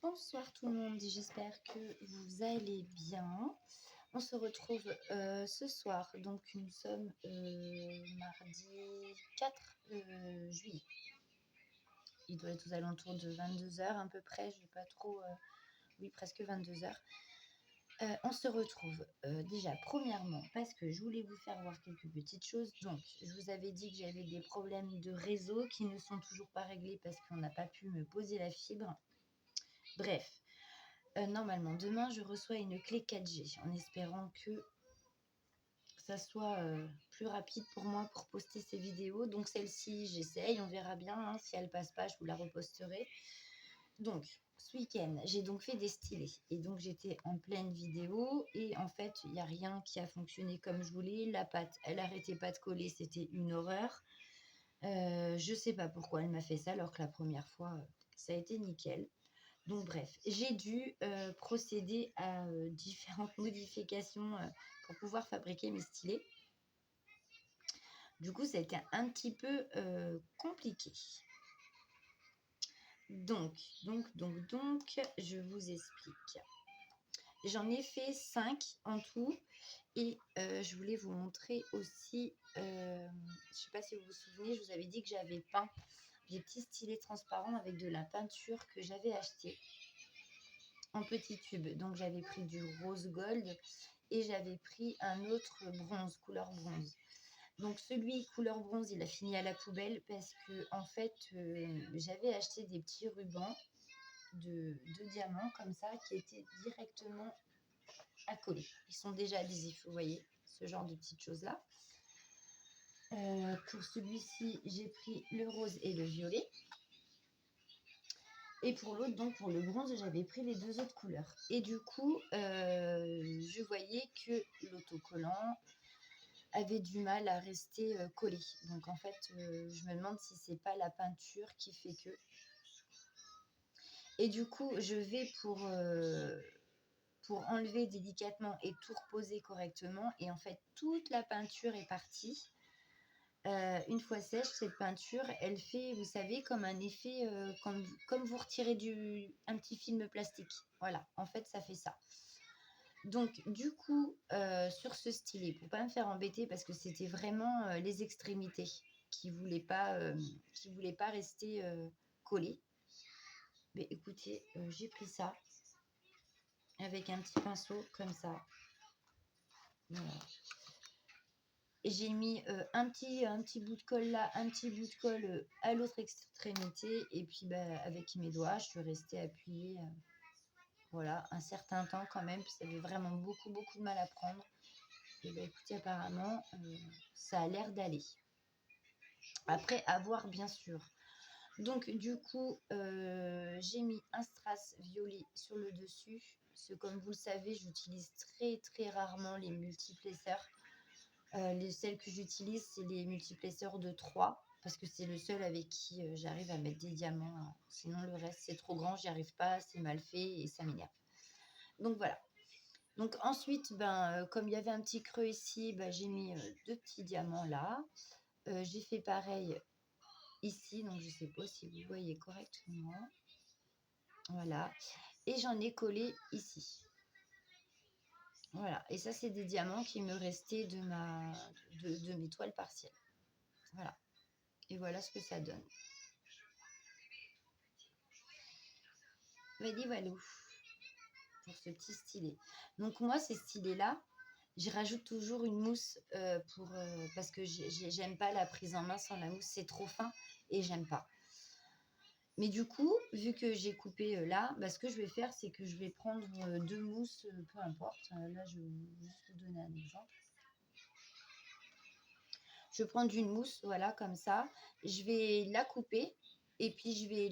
Bonsoir tout le monde, j'espère que vous allez bien. On se retrouve ce soir, donc nous sommes mardi 4 juillet. Il doit être aux alentours de 22 heures à peu près, je vais pas trop... oui, presque 22 heures. On se retrouve déjà premièrement parce que je voulais vous faire voir quelques petites choses. Donc, je vous avais dit que j'avais des problèmes de réseau qui ne sont toujours pas réglés parce qu'on n'a pas pu me poser la fibre. Bref. Normalement, demain, je reçois une clé 4G en espérant que ça soit plus rapide pour moi pour poster ces vidéos. Donc celle-ci, j'essaye, on verra bien. Hein, si elle passe pas, je vous la reposterai. Donc, ce week-end, j'ai donc fait des stylés. Et donc, j'étais en pleine vidéo. Et en fait, il n'y a rien qui a fonctionné comme je voulais. La pâte, elle n'arrêtait pas de coller. C'était une horreur. Je ne sais pas pourquoi elle m'a fait ça alors que la première fois, ça a été nickel. Donc bref, j'ai dû procéder à différentes modifications pour pouvoir fabriquer mes stylés. Du coup, ça a été un petit peu compliqué. Donc, je vous explique. J'en ai fait 5 en tout et je voulais vous montrer aussi, je ne sais pas si vous vous souvenez, je vous avais dit que j'avais peint des petits stylés transparents avec de la peinture que j'avais achetée en petits tubes. Donc j'avais pris du rose gold et j'avais pris un autre bronze, couleur bronze. Donc celui couleur bronze, il a fini à la poubelle parce que en fait, j'avais acheté des petits rubans de diamants comme ça qui étaient directement à coller. Ils sont déjà adhésifs, vous voyez, ce genre de petites choses-là. Pour celui-ci, j'ai pris le rose et le violet. Et pour l'autre, donc pour le bronze, j'avais pris les deux autres couleurs. Et du coup, je voyais que l'autocollant avait du mal à rester collé. Donc en fait, je me demande si c'est pas la peinture qui fait que. Et du coup, je vais pour enlever délicatement et tout reposer correctement. Et en fait, toute la peinture est partie. Une fois sèche, cette peinture, elle fait, vous savez, comme un effet, comme vous retirez un petit film plastique. Voilà, en fait, ça fait ça. Donc, du coup, sur ce stylet, pour pas me faire embêter, parce que c'était vraiment les extrémités qui voulaient pas rester collées. Mais écoutez, j'ai pris ça avec un petit pinceau comme ça. Voilà. J'ai mis un petit bout de colle là, un petit bout de colle à l'autre extrémité. Et puis avec mes doigts, je suis restée appuyée voilà, un certain temps quand même. Puis ça avait vraiment beaucoup de mal à prendre. Et écoutez, apparemment, ça a l'air d'aller. Après, à voir bien sûr. Donc du coup, j'ai mis un strass violet sur le dessus. Parce que comme vous le savez, j'utilise très rarement les multiplesseurs. Celles que j'utilise, c'est les multiplesseurs de 3 parce que c'est le seul avec qui j'arrive à mettre des diamants. Sinon, le reste, c'est trop grand, j'y arrive pas, c'est mal fait et ça m'énerve. Donc voilà. Donc ensuite, comme il y avait un petit creux ici, j'ai mis 2 petits diamants là. J'ai fait pareil ici, donc je ne sais pas si vous voyez correctement. Voilà. Et j'en ai collé ici. Voilà, et ça c'est des diamants qui me restaient de mes toiles partielles. Voilà, et voilà ce que ça donne. Voilà pour ce petit stylet. Donc moi ces stylets là, je rajoute toujours une mousse parce que j'aime pas la prise en main sans la mousse, c'est trop fin et j'aime pas. Mais du coup, vu que j'ai coupé là, ce que je vais faire, c'est que je vais prendre 2 mousses, peu importe. Là, je vais juste vous donner un exemple. Je vais prendre une mousse, voilà, comme ça. Je vais la couper et puis je vais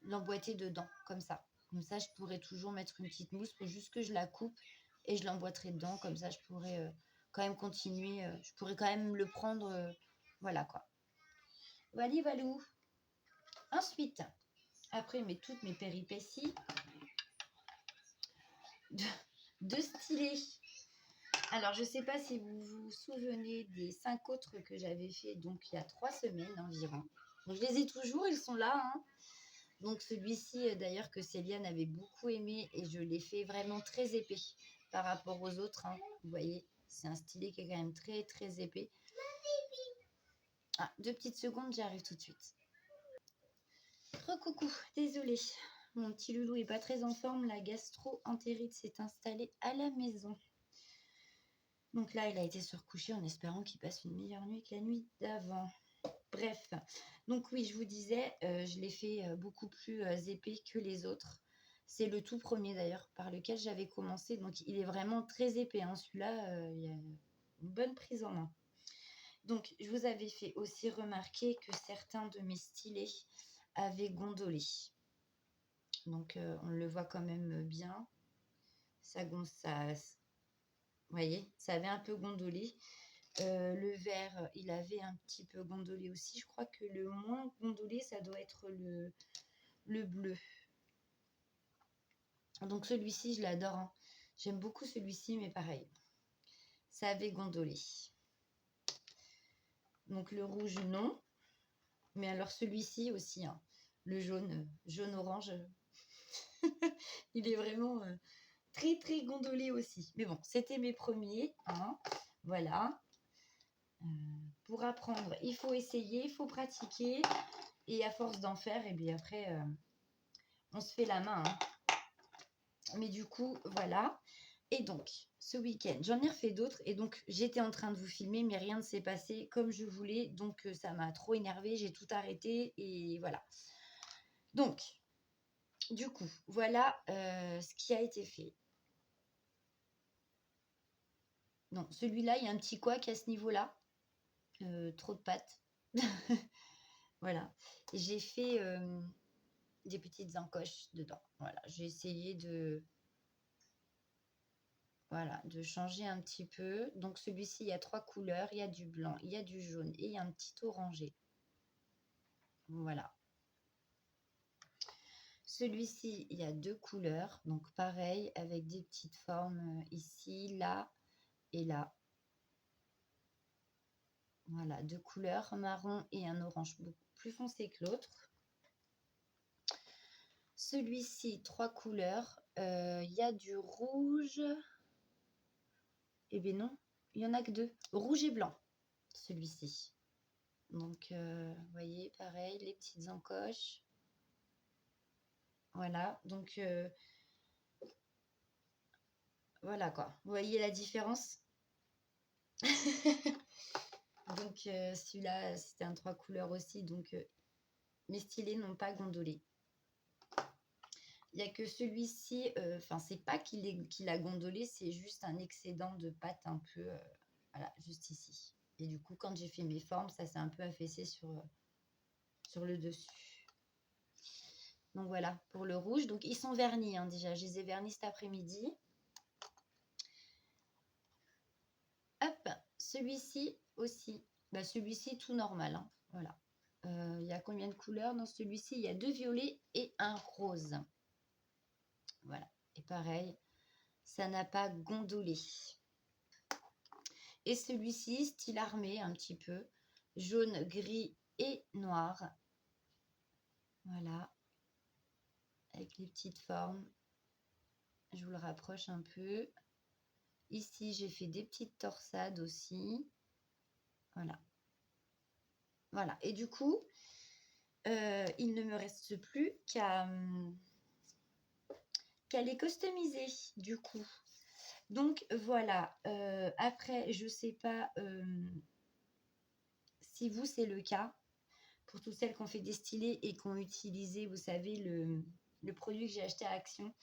l'emboîter dedans, comme ça. Comme ça, je pourrais toujours mettre une petite mousse pour juste que je la coupe et je l'emboîterai dedans. Comme ça, je pourrais quand même continuer. Je pourrais quand même le prendre. Voilà, quoi. Voilà, valou. Ensuite, après toutes mes péripéties de stylés. Alors, je ne sais pas si vous vous souvenez des 5 autres que j'avais fait donc il y a 3 semaines environ. Donc, je les ai toujours, ils sont là. Hein. Donc celui-ci, d'ailleurs, que Céliane avait beaucoup aimé et je l'ai fait vraiment très épais par rapport aux autres, hein. Vous voyez, c'est un stylet qui est quand même très, très épais. Ah, 2 petites secondes, j'arrive tout de suite. Recoucou, désolée. Mon petit loulou est pas très en forme. La gastro-entérite s'est installée à la maison. Donc là, il a été se recoucher en espérant qu'il passe une meilleure nuit que la nuit d'avant. Bref, donc oui, je vous disais, je l'ai fait beaucoup plus épais que les autres. C'est le tout premier d'ailleurs par lequel j'avais commencé. Donc il est vraiment très épais, hein. Celui-là, il y a une bonne prise en main. Donc je vous avais fait aussi remarquer que certains de mes stylets avaient gondolé. Donc on le voit quand même bien. Ça, vous voyez, ça avait un peu gondolé. Le vert, il avait un petit peu gondolé aussi. Je crois que le moins gondolé, ça doit être le bleu. Donc celui-ci, je l'adore, hein. J'aime beaucoup celui-ci, mais pareil, ça avait gondolé. Donc le rouge, non. Mais alors celui-ci aussi, hein. Le jaune-orange, il est vraiment très, très gondolé aussi. Mais bon, c'était mes premiers, hein. Voilà. Pour apprendre, il faut essayer, il faut pratiquer. Et à force d'en faire, et bien après, on se fait la main, hein. Mais du coup, voilà. Et donc, ce week-end, j'en ai refait d'autres. Et donc, j'étais en train de vous filmer, mais rien ne s'est passé comme je voulais. Donc, ça m'a trop énervée. J'ai tout arrêté. Et voilà. Donc, du coup, voilà ce qui a été fait. Non, celui-là, il y a un petit couac à ce niveau-là. Trop de pattes. Voilà. J'ai fait des petites encoches dedans. Voilà. J'ai essayé de... Voilà, de changer un petit peu. Donc celui-ci, il y a 3 couleurs. Il y a du blanc, il y a du jaune et il y a un petit orangé. Voilà. Celui-ci, il y a 2 couleurs. Donc pareil, avec des petites formes ici, là et là. Voilà, 2 couleurs, marron et un orange beaucoup plus foncé que l'autre. Celui-ci, 3 couleurs. Il y a du rouge. Eh bien non, il n'y en a que 2. Rouge et blanc, celui-ci. Donc, vous voyez, pareil, les petites encoches. Voilà, donc voilà quoi. Vous voyez la différence? Donc, celui-là, c'était un 3 couleurs aussi. Donc, mes stylés n'ont pas gondolé. Il n'y a que celui-ci, enfin, c'est pas qu'il a gondolé, c'est juste un excédent de pâte un peu, voilà, juste ici. Et du coup, quand j'ai fait mes formes, ça s'est un peu affaissé sur le dessus. Donc voilà, pour le rouge. Donc ils sont vernis, hein, déjà. Je les ai vernis cet après-midi. Hop, celui-ci aussi. Bah, celui-ci, tout normal, hein. Voilà. Il y a combien de couleurs dans celui-ci? Il y a 2 violets et un rose. Voilà. Et pareil, ça n'a pas gondolé. Et celui-ci, style armé, un petit peu. Jaune, gris et noir. Voilà. Avec les petites formes. Je vous le rapproche un peu. Ici, j'ai fait des petites torsades aussi. Voilà. Voilà. Et du coup, il ne me reste plus qu'à les customiser, du coup. Donc, voilà. Après, je ne sais pas si vous, c'est le cas. Pour toutes celles qui ont fait des stylés et qui ont utilisé, vous savez, le produit que j'ai acheté à Action,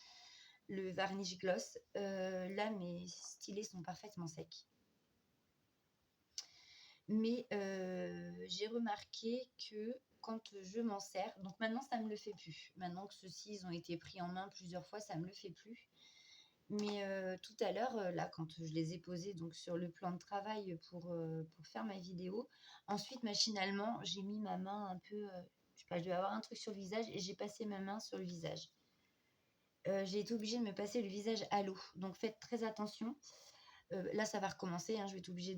le varnish gloss. Là, mes stylés sont parfaitement secs. Mais j'ai remarqué que quand je m'en sers, donc maintenant ça ne me le fait plus. Maintenant que ceux-ci ils ont été pris en main plusieurs fois, ça ne me le fait plus. Mais tout à l'heure, là, quand je les ai posés donc, sur le plan de travail pour faire ma vidéo, ensuite machinalement, j'ai mis ma main un peu, je sais pas, je devais avoir un truc sur le visage et j'ai passé ma main sur le visage. J'ai été obligée de me passer le visage à l'eau. Donc faites très attention. Là, ça va recommencer, hein, je vais être obligée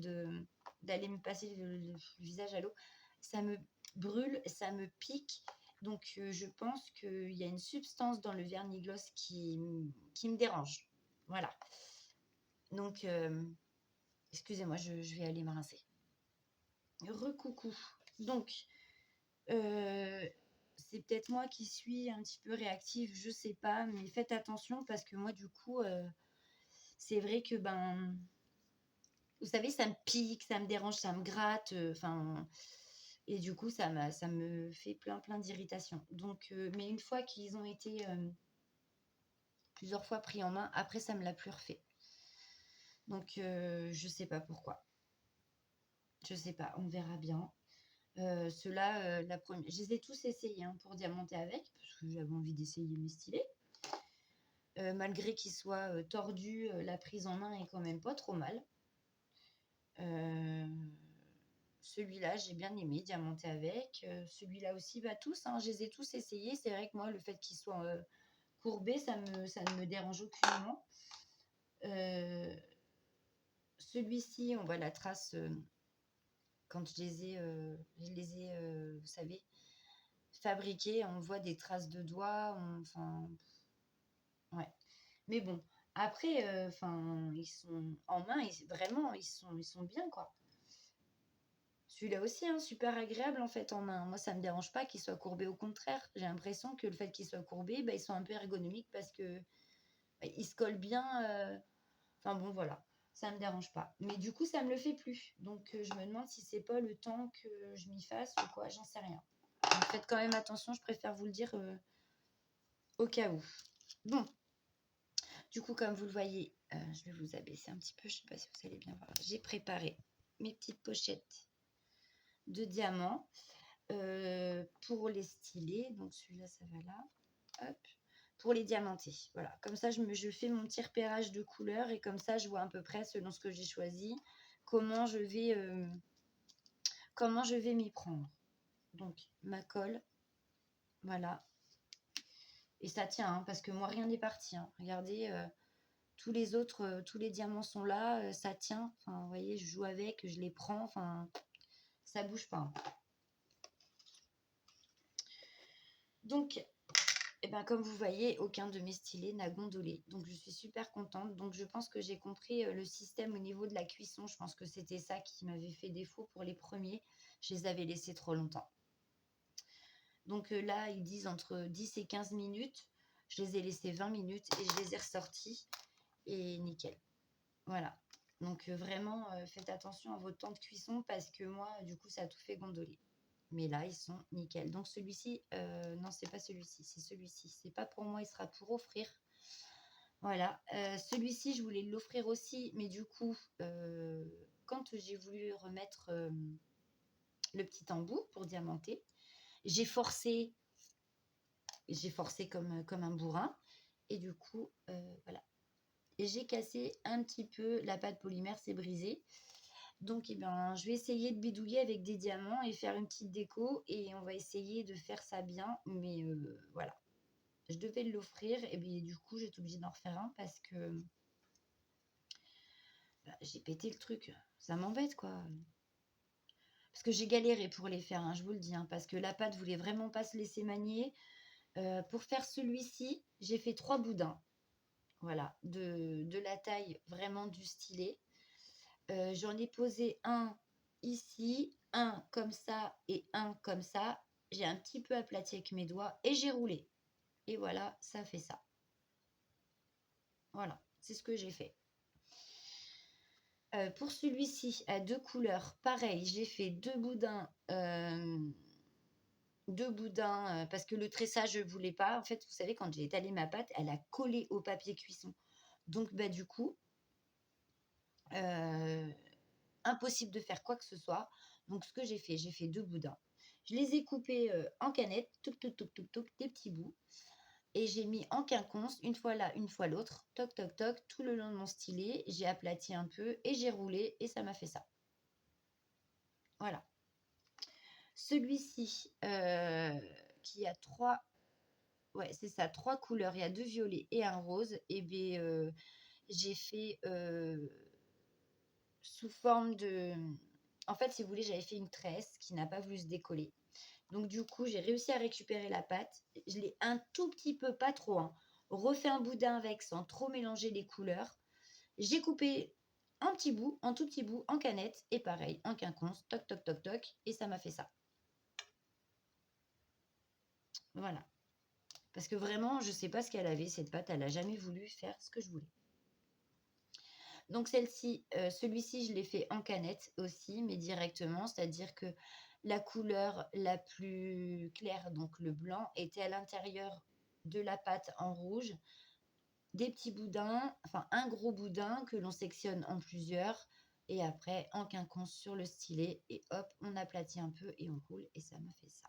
d'aller me passer le visage à l'eau. Ça me brûle, ça me pique Donc, je pense qu'il y a une substance dans le vernis-gloss qui me dérange. Voilà. Donc, excusez-moi, je vais aller me rincer. Recoucou. Donc, c'est peut-être moi qui suis un petit peu réactive, je sais pas, mais faites attention parce que moi, du coup, c'est vrai que, vous savez, ça me pique, ça me dérange, ça me gratte, enfin, et du coup, ça me fait plein d'irritations. Donc, mais une fois qu'ils ont été plusieurs fois pris en main, après, ça me l'a plus refait. Donc, je sais pas pourquoi. Je sais pas, on verra bien. Ceux-là, je les ai tous essayés hein, pour diamanter avec, parce que j'avais envie d'essayer mes stylés. Malgré qu'ils soient tordus, la prise en main est quand même pas trop mal. Celui-là, j'ai bien aimé diamanter avec. Celui-là aussi, tous, hein, je les ai tous essayés. C'est vrai que moi, le fait qu'ils soient courbés, ça ne me dérange aucunement. Celui-ci, on voit la trace quand je les ai vous savez, fabriqués. On voit des traces de doigts. Enfin, ouais. Mais bon, après, ils sont en main, vraiment, ils sont bien, quoi. Celui-là aussi, hein, super agréable en fait en main. Moi, ça me dérange pas qu'ils soient courbés. Au contraire, j'ai l'impression que le fait qu'ils soient courbés, ils sont un peu ergonomiques parce que ils se collent bien. Enfin bon, voilà, ça me dérange pas. Mais du coup, ça me le fait plus. Donc, je me demande si c'est pas le temps que je m'y fasse ou quoi. J'en sais rien. Donc, faites quand même attention. Je préfère vous le dire au cas où. Bon, du coup, comme vous le voyez, je vais vous abaisser un petit peu. Je sais pas si vous allez bien voir. J'ai préparé mes petites pochettes de diamants. Pour les stylés, donc celui-là ça va là, hop, pour les diamantés, voilà, comme ça je fais mon petit repérage de couleurs et comme ça je vois à peu près selon ce que j'ai choisi comment je vais m'y prendre. Donc ma colle, voilà, et ça tient hein, parce que moi rien n'est parti hein. Regardez, tous les autres, tous les diamants sont là, ça tient, enfin vous voyez, je joue avec, je les prends, enfin ça bouge pas hein. Donc comme vous voyez, aucun de mes stylés n'a gondolé. Donc, je suis super contente. Donc, je pense que j'ai compris le système au niveau de la cuisson. Je pense que c'était ça qui m'avait fait défaut pour les premiers. Je les avais laissés trop longtemps. Donc, là, ils disent entre 10 et 15 minutes. Je les ai laissés 20 minutes et je les ai ressortis. Et nickel. Voilà. Donc, vraiment, faites attention à votre temps de cuisson parce que moi, du coup, ça a tout fait gondoler. Mais là, ils sont nickel. Donc celui-ci, non, c'est pas celui-ci, c'est celui-ci. C'est pas pour moi, il sera pour offrir. Voilà. Celui-ci, je voulais l'offrir aussi, mais du coup, quand j'ai voulu remettre le petit embout pour diamanter, j'ai forcé comme un bourrin. Et du coup, voilà. Et j'ai cassé un petit peu la pâte polymère, c'est brisé. Donc, je vais essayer de bidouiller avec des diamants et faire une petite déco. Et on va essayer de faire ça bien. Mais voilà. Je devais l'offrir. Et bien, du coup, j'étais obligée d'en refaire un parce que j'ai pété le truc. Ça m'embête, quoi. Parce que j'ai galéré pour les faire, hein, je vous le dis. Hein, parce que la pâte voulait vraiment pas se laisser manier. Pour faire celui-ci, j'ai fait 3 boudins. Voilà. De la taille vraiment du stylet. J'en ai posé un ici, un comme ça et un comme ça. J'ai un petit peu aplati avec mes doigts et j'ai roulé. Et voilà, ça fait ça. Voilà, c'est ce que j'ai fait. Pour celui-ci, à 2 couleurs, pareil, j'ai fait 2 boudins. Parce que le tressage, je ne voulais pas. En fait, vous savez, quand j'ai étalé ma pâte, elle a collé au papier cuisson. Donc, du coup, impossible de faire quoi que ce soit. Donc, ce que j'ai fait 2 boudins. Je les ai coupés en canettes, des petits bouts. Et j'ai mis en quinconce, une fois là, une fois l'autre, toc, toc, toc, tout le long de mon stylet. J'ai aplati un peu et j'ai roulé et ça m'a fait ça. Voilà. Celui-ci, qui a 3, ouais, c'est ça, 3 couleurs. Il y a 2 violets et un rose. Et bien, j'ai fait sous forme de... En fait, si vous voulez, j'avais fait une tresse qui n'a pas voulu se décoller. Donc du coup, j'ai réussi à récupérer la pâte. Je l'ai un tout petit peu, pas trop, hein, refait un boudin avec sans trop mélanger les couleurs. J'ai coupé en petits bouts, en tout petits bouts, en canettes, et pareil, en quinconce, toc, toc, toc, toc, et ça m'a fait ça. Voilà. Parce que vraiment, je ne sais pas ce qu'elle avait, cette pâte, elle n'a jamais voulu faire ce que je voulais. Donc celle-ci, celui-ci, je l'ai fait en canette aussi, mais directement, c'est-à-dire que la couleur la plus claire, donc le blanc, était à l'intérieur de la pâte en rouge. Des petits boudins, enfin un gros boudin que l'on sectionne en plusieurs, et après en quinconce sur le stylet, et hop, on aplatit un peu et on roule, et ça m'a fait ça.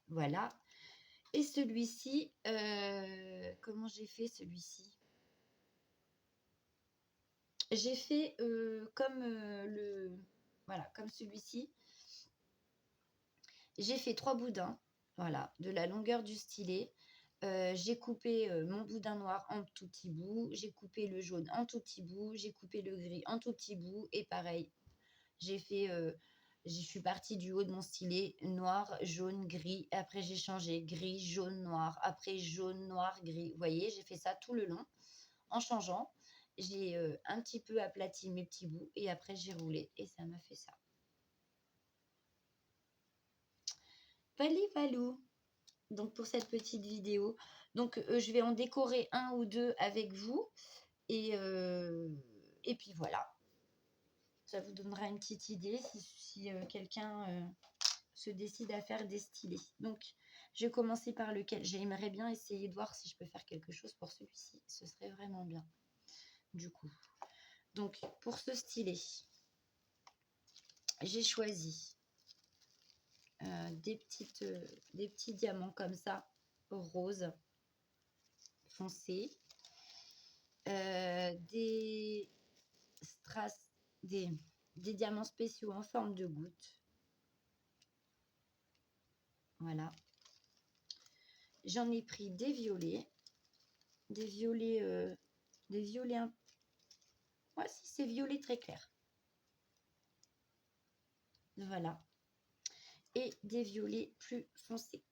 Voilà. Et celui-ci, comment j'ai fait celui-ci? J'ai fait comme voilà, comme celui-ci. J'ai fait 3 boudins, voilà, de la longueur du stylet. J'ai coupé mon boudin noir en tout petits bouts, j'ai coupé le jaune en tout petits bouts, j'ai coupé le gris en tout petits bouts, et pareil, j'ai fait, je suis partie du haut de mon stylet, noir, jaune, gris, après j'ai changé gris, jaune, noir, après jaune, noir, gris. Vous voyez, j'ai fait ça tout le long en changeant. J'ai un petit peu aplati mes petits bouts, et après j'ai roulé, et ça m'a fait ça. Valou. Donc pour cette petite vidéo. Donc je vais en décorer un ou deux avec vous. Et puis voilà. Ça vous donnera une petite idée si quelqu'un se décide à faire des stylés. Donc je vais commencer par lequel. J'aimerais bien essayer de voir si je peux faire quelque chose pour celui-ci. Ce serait vraiment bien. Du coup. Donc pour ce stylet, j'ai choisi des petits diamants comme ça, rose foncé. Des strass, des diamants spéciaux en forme de goutte. Voilà. J'en ai pris des violets. Des violets, ouais, si, c'est violet très clair. Voilà. Et des violets plus foncés.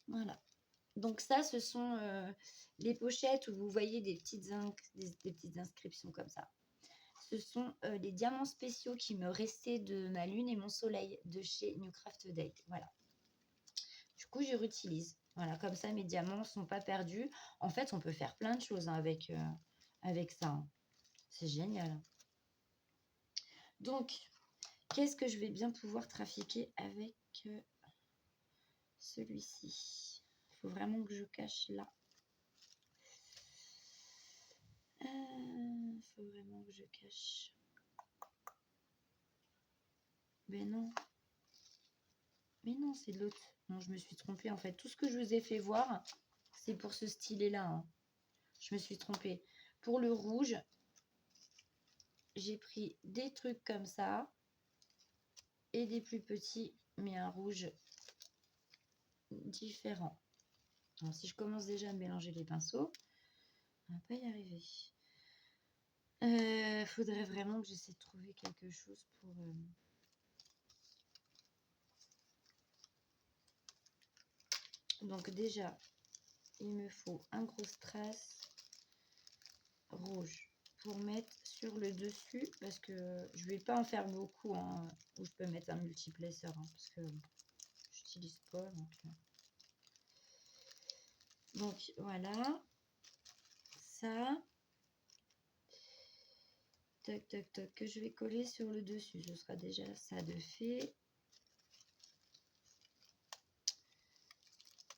Voilà. Donc ça, ce sont les pochettes où vous voyez des petites inscriptions comme ça. Ce sont les diamants spéciaux qui me restaient de ma lune et mon soleil de chez New Craft Date. Voilà. Du coup, je réutilise. Voilà, comme ça, mes diamants ne sont pas perdus. En fait, on peut faire plein de choses hein, avec ça. Hein. C'est génial. Donc, qu'est-ce que je vais bien pouvoir trafiquer avec celui-ci? Il faut vraiment que je cache là. Il faut vraiment que je cache. Mais non. Mais non, c'est de l'autre. Non, je me suis trompée en fait. Tout ce que je vous ai fait voir, c'est pour ce stylet-là. Hein. Je me suis trompée. Pour le rouge, j'ai pris des trucs comme ça et des plus petits, mais un rouge différent. Alors, si je commence déjà à mélanger les pinceaux, on va pas y arriver. Faudrait vraiment que j'essaie de trouver quelque chose pour... Donc déjà, il me faut un gros strass rouge pour mettre sur le dessus, parce que je vais pas en faire beaucoup, hein, où je peux mettre un multiplaceur, hein, parce que j'utilise pas. Donc voilà, ça, tac, tac, tac, que je vais coller sur le dessus. Ce sera déjà ça de fait.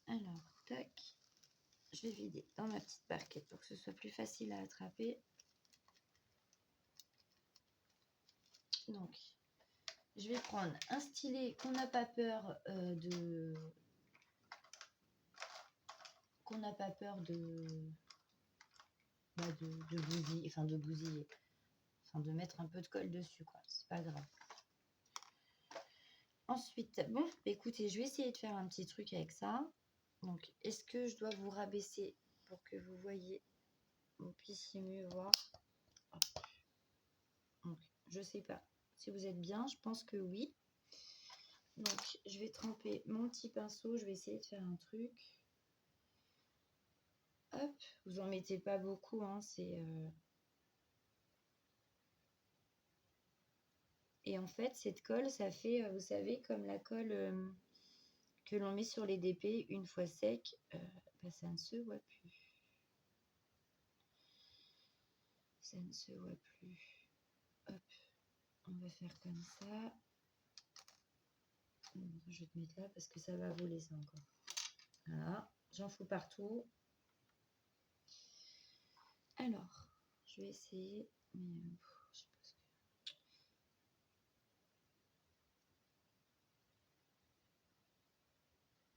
Alors, tac, je vais vider dans ma petite barquette pour que ce soit plus facile à attraper. Donc, je vais prendre un stylet qu'on n'a pas peur de bousiller, enfin de bousiller, enfin de mettre un peu de colle dessus, quoi. C'est pas grave. Ensuite, bon, écoutez, je vais essayer de faire un petit truc avec ça. Donc, est-ce que je dois vous rabaisser pour que vous voyez, vous puissiez mieux voir? Donc, je sais pas si vous êtes bien. Je pense que oui. Donc, je vais tremper mon petit pinceau. Je vais essayer de faire un truc. Hop, vous en mettez pas beaucoup, hein, Et en fait, cette colle, ça fait, vous savez, comme la colle que l'on met sur les DP, une fois sec, bah, ça ne se voit plus. Ça ne se voit plus. Hop, on va faire comme ça. Je vais te mettre là parce que ça va voler ça encore. Voilà, j'en fous partout. Alors, je vais essayer, mais je sais pas ce que...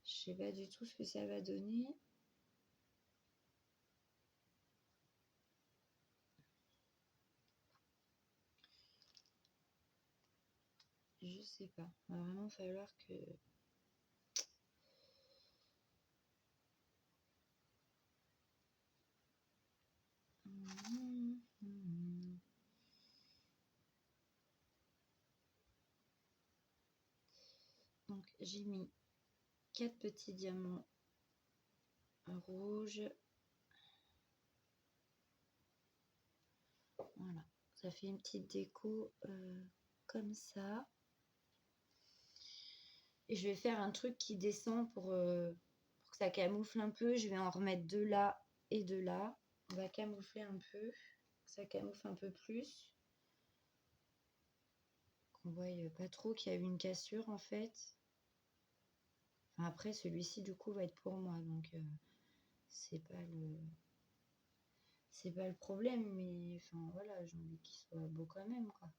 Je sais pas du tout ce que ça va donner. Je sais pas. Il va vraiment falloir que... Donc, j'ai mis 4 petits diamants rouges. Voilà, ça fait une petite déco comme ça. Et je vais faire un truc qui descend pour que ça camoufle un peu. Je vais en remettre deux là et deux là. On va camoufler un peu, que ça camoufle un peu plus. Qu'on voit pas trop qu'il y a eu une cassure en fait. Enfin, après, celui-ci du coup va être pour moi, donc c'est pas le problème, mais enfin voilà, j'ai envie qu'il soit beau quand même quoi.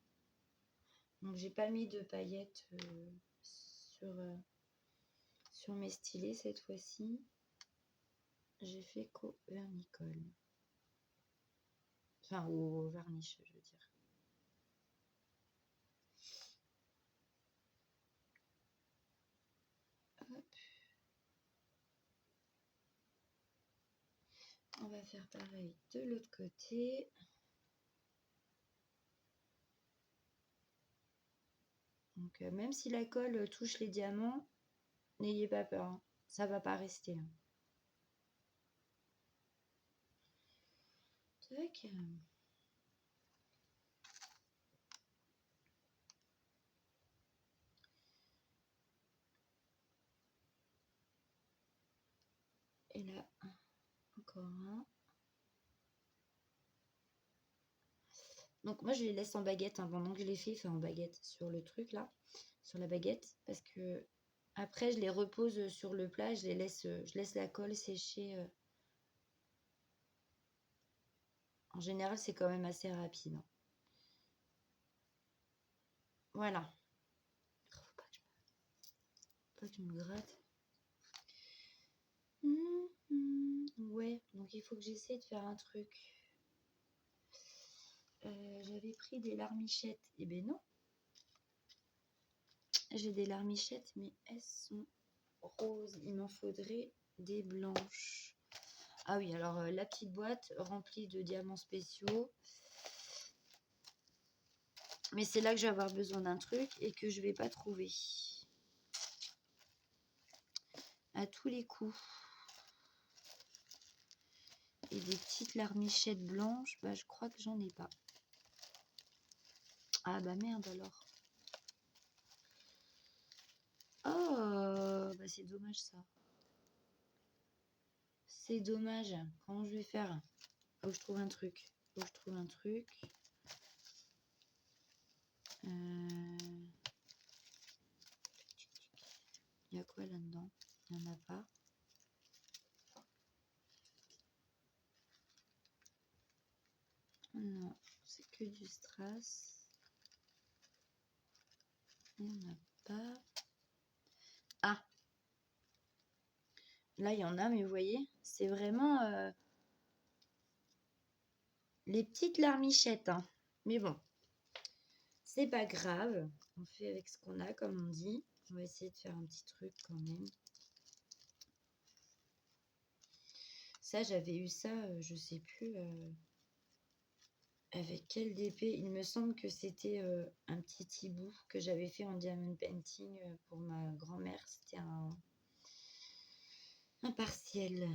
Donc j'ai pas mis de paillettes sur mes stylés cette fois-ci. J'ai fait qu'au vernicole. Enfin au varnish, je veux dire. Hop. On va faire pareil de l'autre côté. Donc même si la colle touche les diamants, n'ayez pas peur, hein. Ça va pas rester. Hein. Tac. Et là, encore un. Donc moi je les laisse en baguette, hein, pendant que je les fais, enfin en baguette sur le truc là, sur la baguette, parce que après je les repose sur le plat, je laisse la colle sécher. En général c'est quand même assez rapide. Hein. Voilà. Faut pas que je me gratte. Ouais, donc il faut que j'essaie de faire un truc. J'avais pris des larmichettes. Eh ben non. J'ai des larmichettes, mais elles sont roses. Il m'en faudrait des blanches. Ah oui, alors la petite boîte remplie de diamants spéciaux. Mais c'est là que je vais avoir besoin d'un truc et que je vais pas trouver. À tous les coups. Et des petites larmichettes blanches, bah je crois que j'en ai pas. Ah bah merde alors. Oh, bah c'est dommage ça. C'est dommage. Comment je vais faire? Faut que je trouve un truc. Faut que je trouve un truc. Il y a quoi là-dedans? Il n'y en a pas. Non, c'est que du strass. Il n'y en a pas. Ah! Là, il y en a, mais vous voyez, c'est vraiment les petites larmichettes. Hein. Mais bon, c'est pas grave. On fait avec ce qu'on a, comme on dit. On va essayer de faire un petit truc quand même. Ça, j'avais eu ça, je sais plus. Avec quel DP? Il me semble que c'était un petit hibou que j'avais fait en diamond painting pour ma grand-mère. C'était un partiel.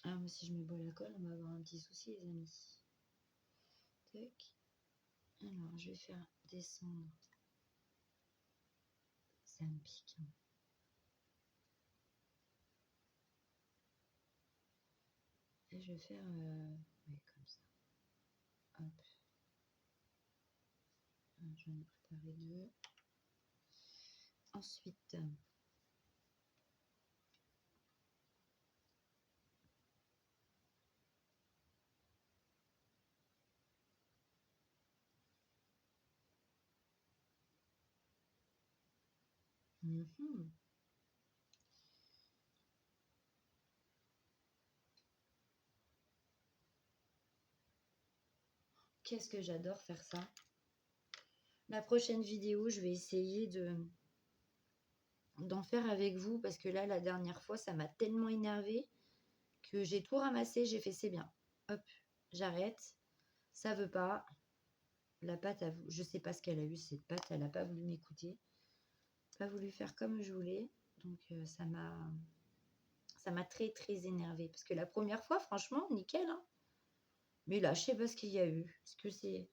Ah, moi, si je mets beau la colle, on va avoir un petit souci, les amis. Tac. Alors, je vais faire descendre. Ça me pique. Et je vais faire ouais, comme ça. Hop. J'en ai préparé 2. Ensuite, qu'est-ce que j'adore faire ça. La prochaine vidéo, je vais essayer d'en faire avec vous parce que là, la dernière fois, ça m'a tellement énervé que j'ai tout ramassé. J'ai fait c'est bien. Hop, j'arrête. Ça veut pas. La pâte, je sais pas ce qu'elle a eu, cette pâte. Elle n'a pas voulu m'écouter. Pas voulu faire comme je voulais. Donc, ça m'a très, très énervé. Parce que la première fois, franchement, nickel. Hein. Mais là, je sais pas ce qu'il y a eu. Est-ce que c'est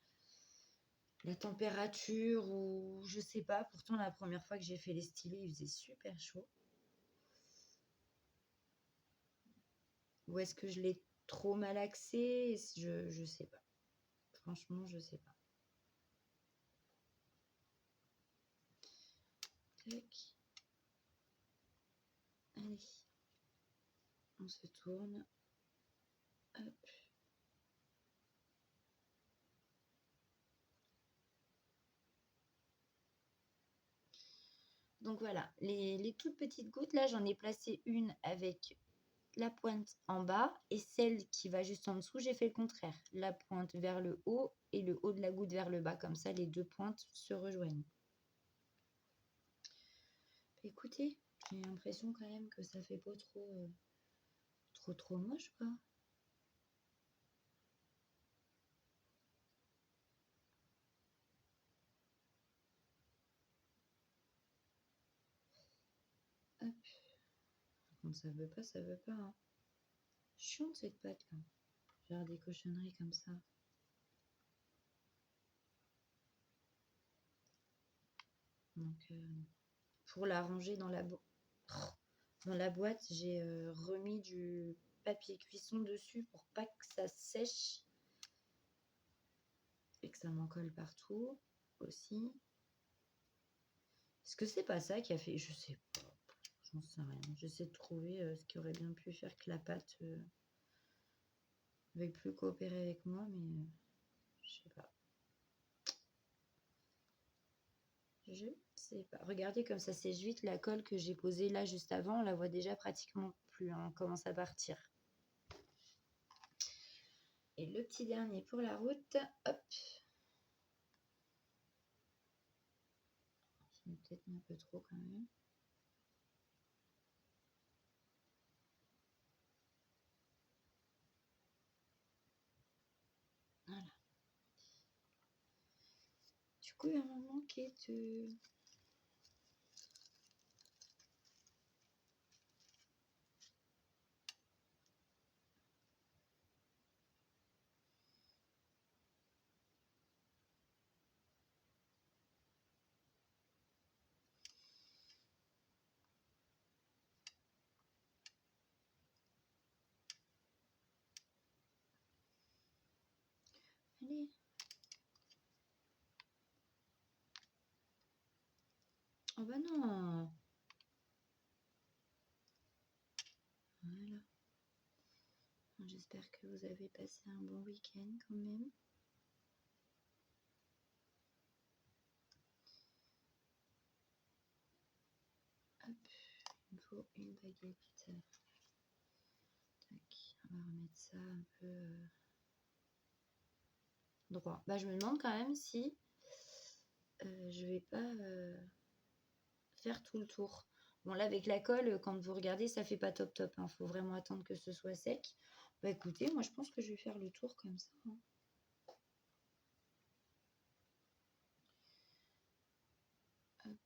la température ou je sais pas. Pourtant, la première fois que j'ai fait les stylés, il faisait super chaud. Ou est-ce que je l'ai trop malaxé? Je sais pas. Franchement, je sais pas. Tac. Allez. On se tourne. Hop. Donc voilà, les toutes petites gouttes, là, j'en ai placé une avec la pointe en bas et celle qui va juste en dessous, j'ai fait le contraire. La pointe vers le haut et le haut de la goutte vers le bas. Comme ça, les deux pointes se rejoignent. Écoutez, j'ai l'impression quand même que ça fait pas trop moche, quoi. Hop. Quand ça veut pas, ça veut pas. Hein. Chiante cette pâte là. Faire des cochonneries comme ça. Donc, pour la ranger dans la boîte, j'ai remis du papier cuisson dessus pour pas que ça sèche et que ça m'en colle partout aussi. Est-ce que c'est pas ça qui a fait? Je sais pas. J'en sais rien. J'essaie de trouver ce qui aurait bien pu faire que la pâte veuille plus coopérer avec moi, mais je sais pas. Je sais pas. Regardez comme ça sèche vite. La colle que j'ai posée là juste avant, on la voit déjà pratiquement plus. Hein, on commence à partir. Et le petit dernier pour la route. Hop. J'ai peut-être mis un peu trop quand même. Voilà. Du coup, il va me manquer de... Allez. Oh bah non. Voilà. J'espère que vous avez passé un bon week-end quand même. Hop, il me faut une baguette. Tac, on va remettre ça un peu droit. Bah, je me demande quand même si je vais pas faire tout le tour. Bon, là, avec la colle, quand vous regardez, ça fait pas top top. Hein. Faut vraiment attendre que ce soit sec. Bah écoutez, moi je pense que je vais faire le tour comme ça, hein. Hop.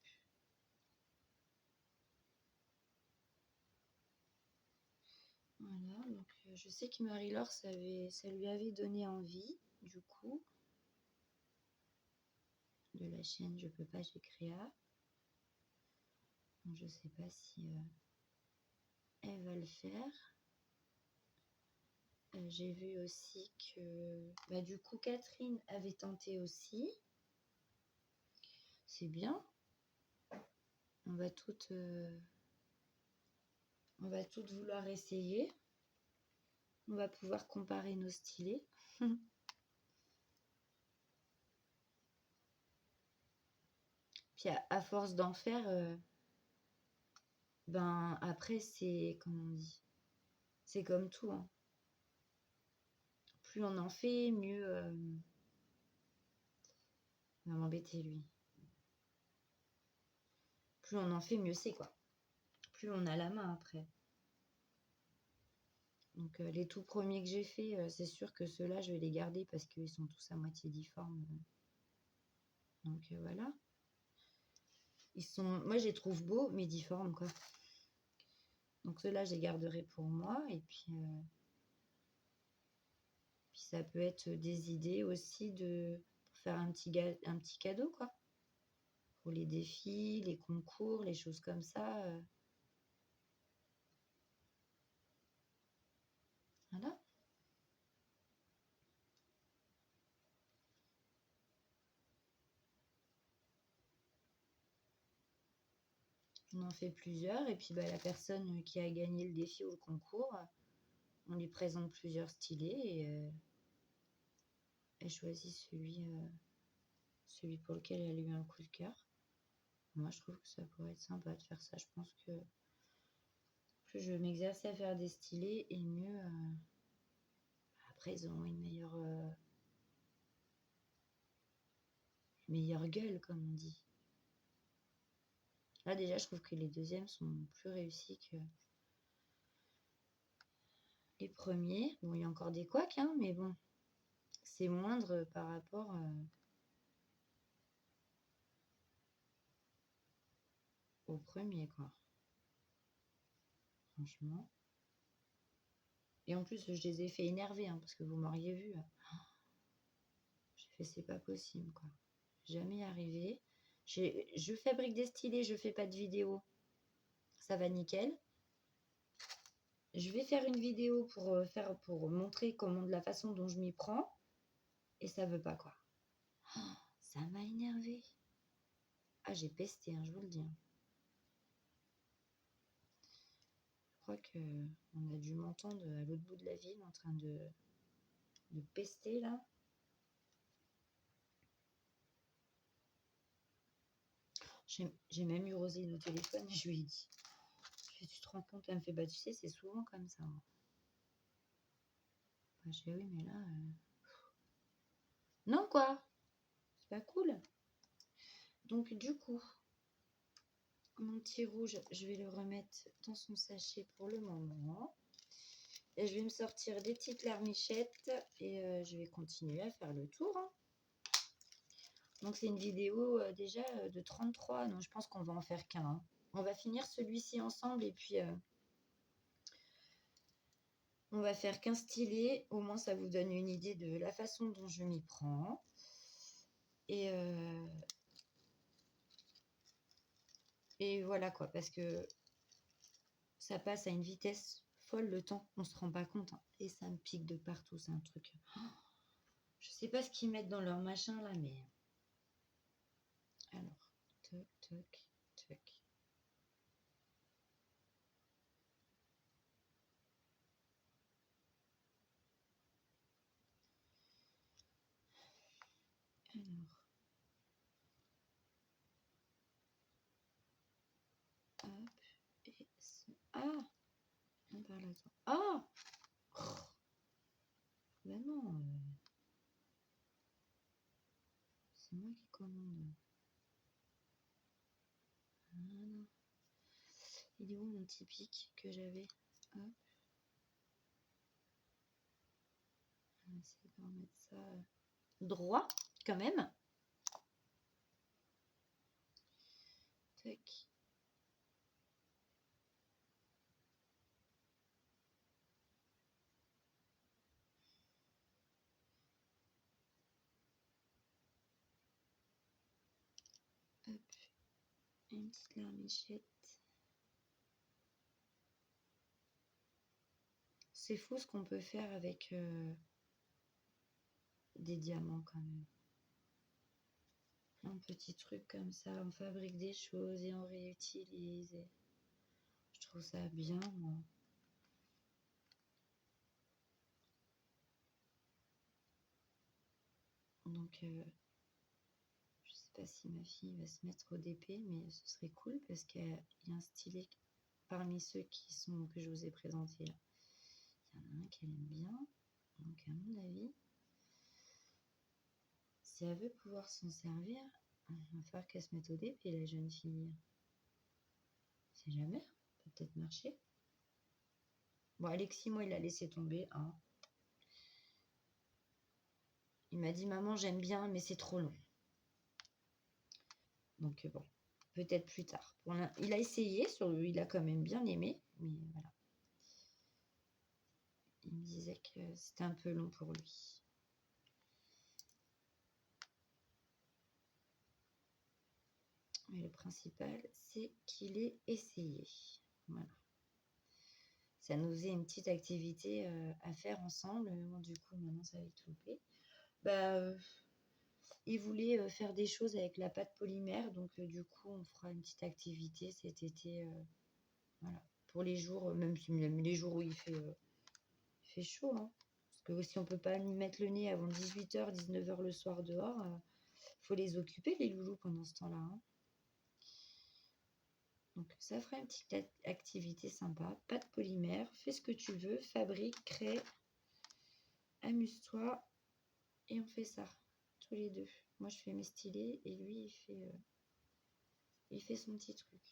Voilà, donc je sais que Marie-Laure, ça lui avait donné envie, du coup, de la chaîne Je peux pas, j'ai créa. Donc, je sais pas si elle va le faire. J'ai vu aussi que bah, du coup Catherine avait tenté aussi. C'est bien. On va toutes vouloir essayer. On va pouvoir comparer nos stylés. Puis à force d'en faire, ben après c'est, comment on dit, c'est comme tout, hein. Plus on en fait, mieux. Il va m'embêter lui. Plus on en fait, mieux c'est quoi. Plus on a la main après. Donc les tout premiers que j'ai fait, c'est sûr que ceux-là, je vais les garder parce qu'ils sont tous à moitié difformes. Donc voilà. Moi, je les trouve beaux, mais difformes quoi. Donc ceux-là, je les garderai pour moi. Et puis ça peut être des idées aussi pour faire un petit cadeau quoi. Pour les défis, les concours, les choses comme ça. Voilà. On en fait plusieurs. Et puis bah, la personne qui a gagné le défi ou le concours, on lui présente plusieurs stylés et elle choisit celui pour lequel elle a eu un coup de cœur. Moi, je trouve que ça pourrait être sympa de faire ça. Je pense que plus je vais m'exercer à faire des stylés et mieux. Après, ils auront une meilleure gueule, comme on dit. Là, déjà, je trouve que les deuxièmes sont plus réussis que les premiers. Bon, il y a encore des couacs, hein, mais bon, c'est moindre par rapport au premier, quoi. Franchement. Et en plus, je les ai fait énerver, hein, parce que vous m'auriez vu. J'ai fait, c'est pas possible, quoi. Jamais arrivé. Je fabrique des stylés, je fais pas de vidéo. Ça va nickel. Je vais faire une vidéo pour montrer de la façon dont je m'y prends. Et ça veut pas, quoi. Ça m'a énervé. Ah, j'ai pesté, hein, je vous le dis, hein. Je crois que on a dû m'entendre à l'autre bout de la ville en train de pester, là. J'ai même eu Roselyne au téléphone et je lui ai dit. Tu te rends compte? Elle me fait, bah tu sais, c'est souvent comme ça, hein. Bah, je dis, oui, mais là... Non, quoi. C'est pas cool. Donc, du coup, mon petit rouge, je vais le remettre dans son sachet pour le moment. Et je vais me sortir des petites larmichettes et je vais continuer à faire le tour, hein. Donc, c'est une vidéo déjà de 33. Donc, je pense qu'on va en faire qu'un, hein. On va finir celui-ci ensemble et puis on va faire qu'un stylet. Au moins, ça vous donne une idée de la façon dont je m'y prends. Et voilà quoi, parce que ça passe à une vitesse folle le temps, on se rend pas compte, hein. Et ça me pique de partout, c'est un truc. Je sais pas ce qu'ils mettent dans leur machin là, mais alors, toc, toc, toc. Alors, hop, et ah, on parle là. Ah, oh, ben non, c'est moi qui commande. Voilà. Il est où mon petit pic que j'avais? Hop. va essayer de remettre ça droit quand même. Tac. Hop. Une petite larmichette. C'est fou ce qu'on peut faire avec des diamants quand même. Un petit truc comme ça, on fabrique des choses et on réutilise. Et je trouve ça bien, moi. Donc, je sais pas si ma fille va se mettre au DP, mais ce serait cool parce qu'il y a un stylet parmi ceux que je vous ai présentés là. Il y en a un qu'elle aime bien. Donc, à mon avis, si elle veut pouvoir s'en servir, il va falloir qu'elle se mette au DP, la jeune fille. C'est jamais, ça peut peut-être marcher. Bon, Alexis, moi, il a laissé tomber. Hein. Il m'a dit, maman, j'aime bien, mais c'est trop long. Donc, bon, peut-être plus tard. Il a essayé, il a quand même bien aimé, mais voilà. Il me disait que c'était un peu long pour lui. Mais le principal, c'est qu'il ait essayé. Voilà. Ça nous faisait une petite activité à faire ensemble. Bon, du coup, maintenant, ça va être loupé. Il voulait faire des choses avec la pâte polymère. Donc, du coup, on fera une petite activité cet été. Voilà. Pour les jours, même les jours où il fait chaud. Hein. Parce que si on ne peut pas mettre le nez avant 18h, 19h le soir dehors, faut les occuper, les loulous, pendant ce temps-là. Hein. Donc, ça fera une petite activité sympa. Pâte polymère, fais ce que tu veux, fabrique, crée, amuse-toi. Et on fait ça, tous les deux. Moi, je fais mes stylés et lui, il fait son petit truc.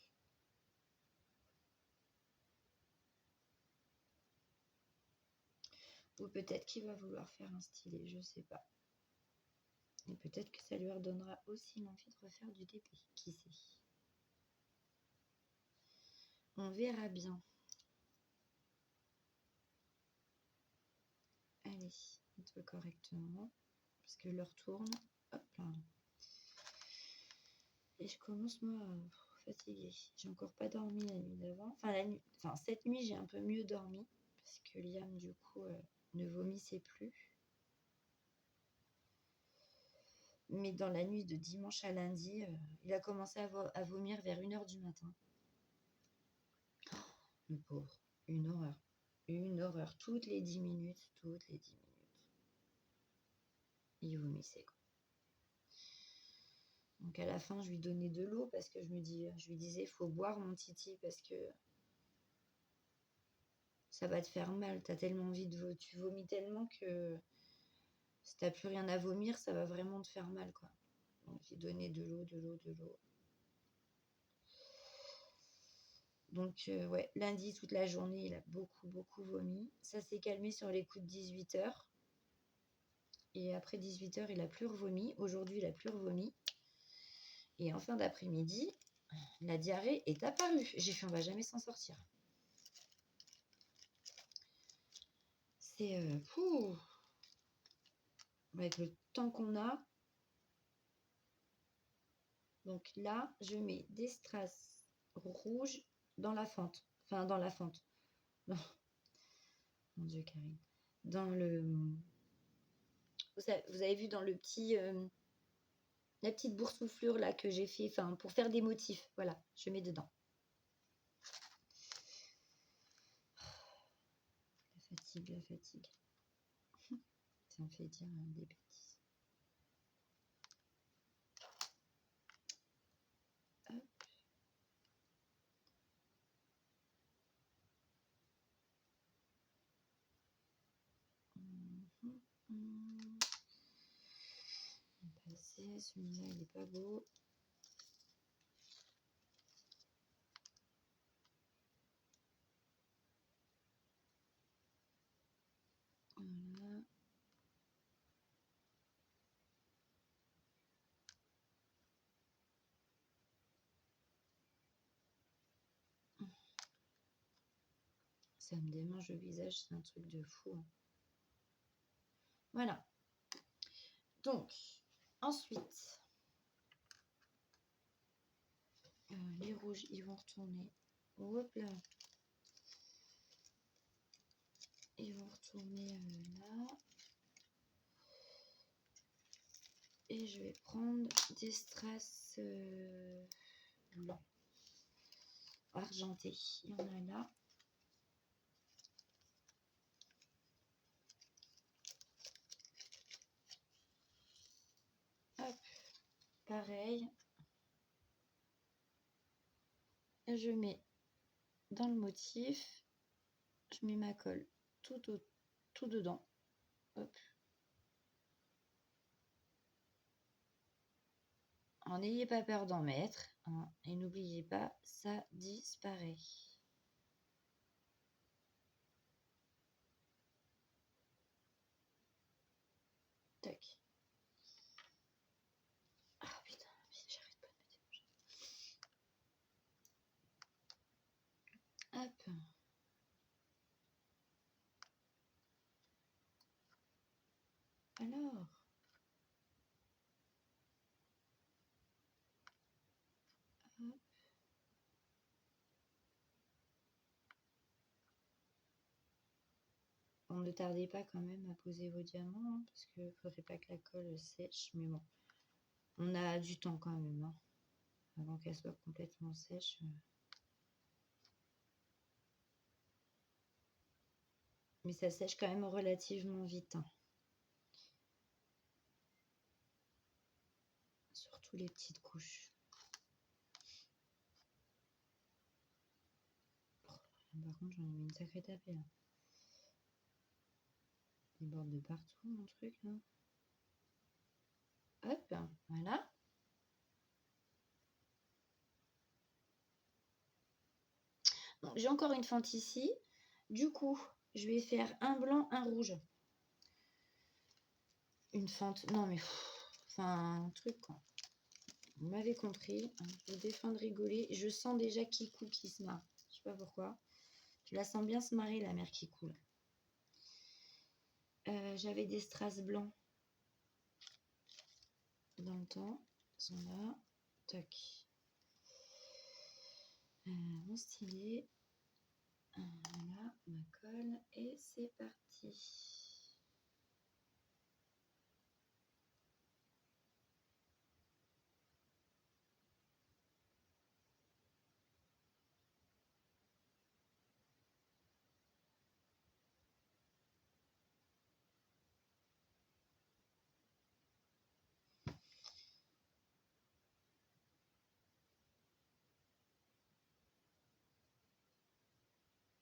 Ou peut-être qu'il va vouloir faire un stylet, je sais pas. Et peut-être que ça lui redonnera aussi l'envie de refaire du DP, qui sait. On verra bien. Allez, mets-toi correctement, parce que l'heure tourne. Hop là. Et je commence, moi, fatiguée. J'ai encore pas dormi la nuit d'avant. Enfin, cette nuit, j'ai un peu mieux dormi, parce que Liam, du coup, ne vomissait plus. Mais dans la nuit de dimanche à lundi, il a commencé à vomir vers 1h du matin. Oh, le pauvre, une horreur. Une horreur, toutes les 10 minutes. Il vomissait, quoi. Donc à la fin, je lui donnais de l'eau parce que je lui disais, il faut boire mon titi parce que ça va te faire mal. T'as tellement envie tu vomis tellement que si t'as plus rien à vomir, ça va vraiment te faire mal, quoi. Donc j'ai donné de l'eau. Donc, ouais, lundi, toute la journée, il a beaucoup vomi. Ça s'est calmé sur les coups de 18h. Et après 18h, il a plus revomi. Aujourd'hui, il a plus revomi. Et en fin d'après-midi, la diarrhée est apparue. J'ai fait, on va jamais s'en sortir. C'est avec le temps qu'on a. Donc là, je mets des strass rouges dans la fente. Enfin, dans la fente. Non. Mon Dieu, Karine. Dans le... Vous avez vu dans le petit... la petite boursouflure là que j'ai fait, enfin pour faire des motifs, voilà, je mets dedans. La fatigue. Ça me fait dire des bêtises. Hop. Celui-là il est pas beau. Voilà. Ça me démange le visage, c'est un truc de fou, hein. Voilà. Donc, ensuite, les rouges, ils vont retourner. Hop là. Ils vont retourner là. Et je vais prendre des strass blancs, argentés. Il y en a là. Hop, pareil. Je mets dans le motif, je mets ma colle tout dedans. Hop. Alors, n'ayez pas peur d'en mettre, hein, et n'oubliez pas, ça disparaît. Tac. Ah putain, j'arrête pas de me démanger. Hop. Alors. Hop. Bon, ne tardez pas quand même à poser vos diamants, hein, parce qu'il ne faudrait pas que la colle sèche, mais bon. On a du temps quand même, hein, avant qu'elle soit complètement sèche. Mais ça sèche quand même relativement vite, hein. Surtout les petites couches. Par contre, j'en ai mis une sacrée tapée, là. Il borde de partout, mon truc, là. Hop, voilà. J'ai encore une fente ici. Du coup, je vais faire un blanc, un rouge. Une fente, non mais... Enfin, un truc, quoi. Vous m'avez compris. Je vous défends de rigoler. Je sens déjà Kikou qui se marre. Je sais pas pourquoi. Je la sens bien se marrer, la mère Kikou. J'avais des strass blancs dans le temps. Ils sont là. Tac. Mon stylet. Voilà, ma colle. Et c'est parti.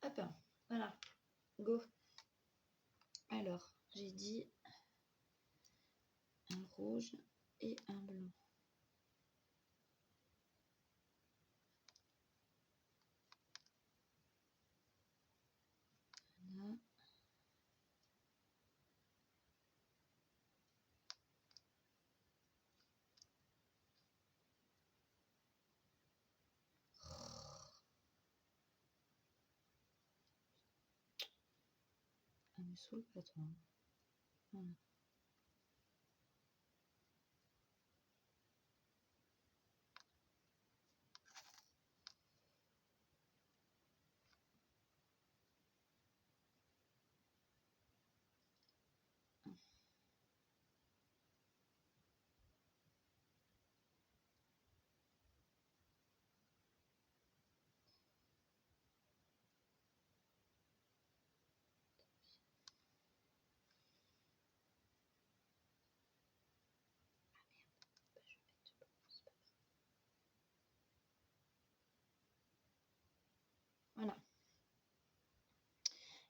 Hop, voilà, go. Alors, j'ai dit un rouge et un blanc. Voilà. Ah, me saoule pas toi. Voilà. Voilà.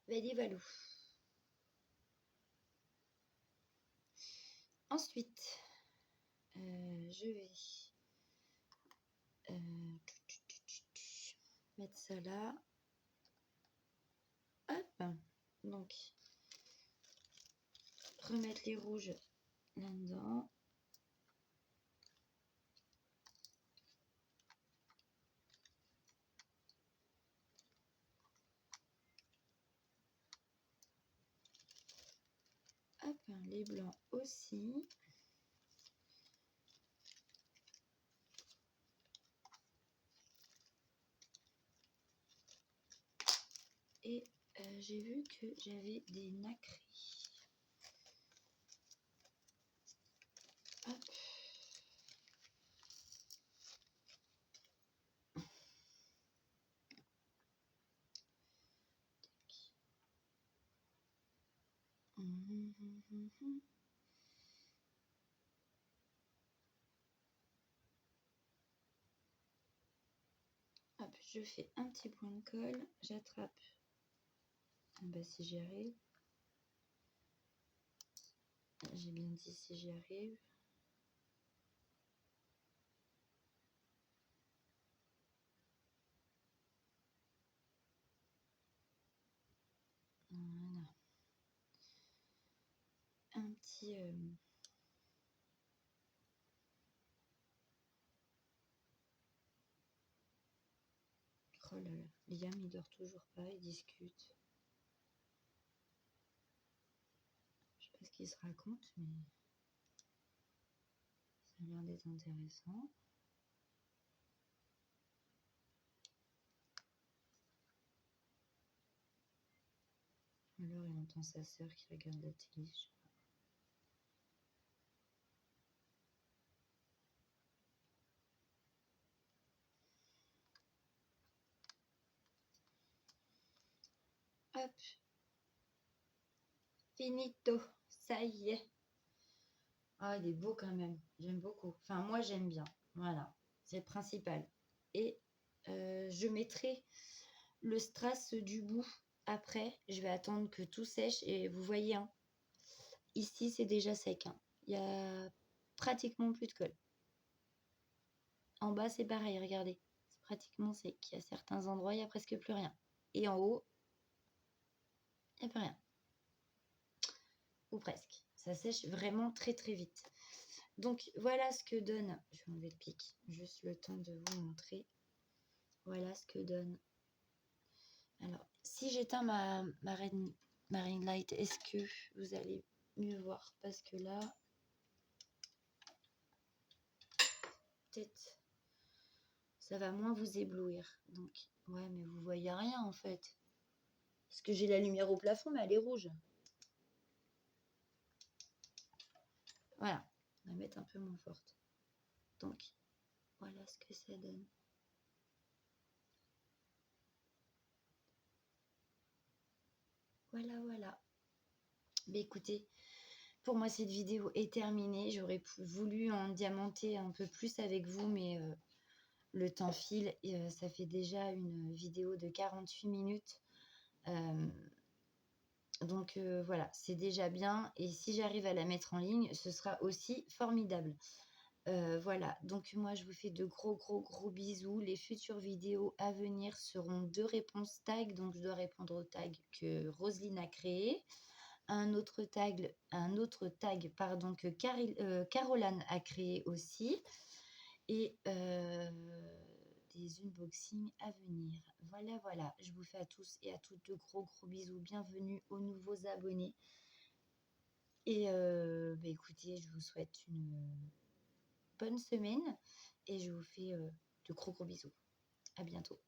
Vali Valou. Ensuite, je vais mettre ça là. Hop. Donc, remettre les rouges là-dedans. les blancs aussi. Et j'ai vu que j'avais des nacrés. Hop. Hop, je fais un petit point de colle, j'attrape. Ah bah si j'y arrive. J'ai bien dit si j'y arrive. Voilà. Un petit... Oh là là, Liam il dort toujours pas, il discute. Je sais pas ce qu'il se raconte, mais ça a l'air d'être intéressant. Alors il entend sa sœur qui regarde la télé, je sais pas. Hop, finito, ça y est. Ah, il est beau quand même, j'aime beaucoup. Enfin, moi j'aime bien, voilà, c'est le principal. Et je mettrai le strass du bout après. Je vais attendre que tout sèche et vous voyez, hein, ici c'est déjà sec. Hein. Il y a pratiquement plus de colle. En bas c'est pareil, regardez, c'est pratiquement sec. Il y a certains endroits, il n'y a presque plus rien. Et en haut, il n'y a plus rien. Ou presque. Ça sèche vraiment très très vite. Donc voilà ce que donne, je vais enlever le pic, juste le temps de vous montrer. Voilà ce que donne. Alors, si j'éteins ma ring light, est-ce que vous allez mieux voir? Parce que là, peut-être, ça va moins vous éblouir. Donc, ouais, mais vous voyez rien en fait. Parce que j'ai la lumière au plafond, mais elle est rouge. Voilà, on va mettre un peu moins forte. Donc, voilà ce que ça donne. Voilà, voilà. Mais écoutez, pour moi, cette vidéo est terminée. J'aurais voulu en diamanter un peu plus avec vous, mais le temps file. Et, ça fait déjà une vidéo de 48 minutes. Donc voilà, c'est déjà bien. Et si j'arrive à la mettre en ligne, ce sera aussi formidable. Voilà, donc moi je vous fais de gros bisous. Les futures vidéos à venir seront 2 réponses tag. Donc je dois répondre au tag que Roselyne a créé. Un autre tag pardon, que Caroline a créé aussi. Et des unboxings à venir. Voilà, voilà. Je vous fais à tous et à toutes de gros bisous. Bienvenue aux nouveaux abonnés. Et bah écoutez, je vous souhaite une bonne semaine et je vous fais de gros bisous. À bientôt.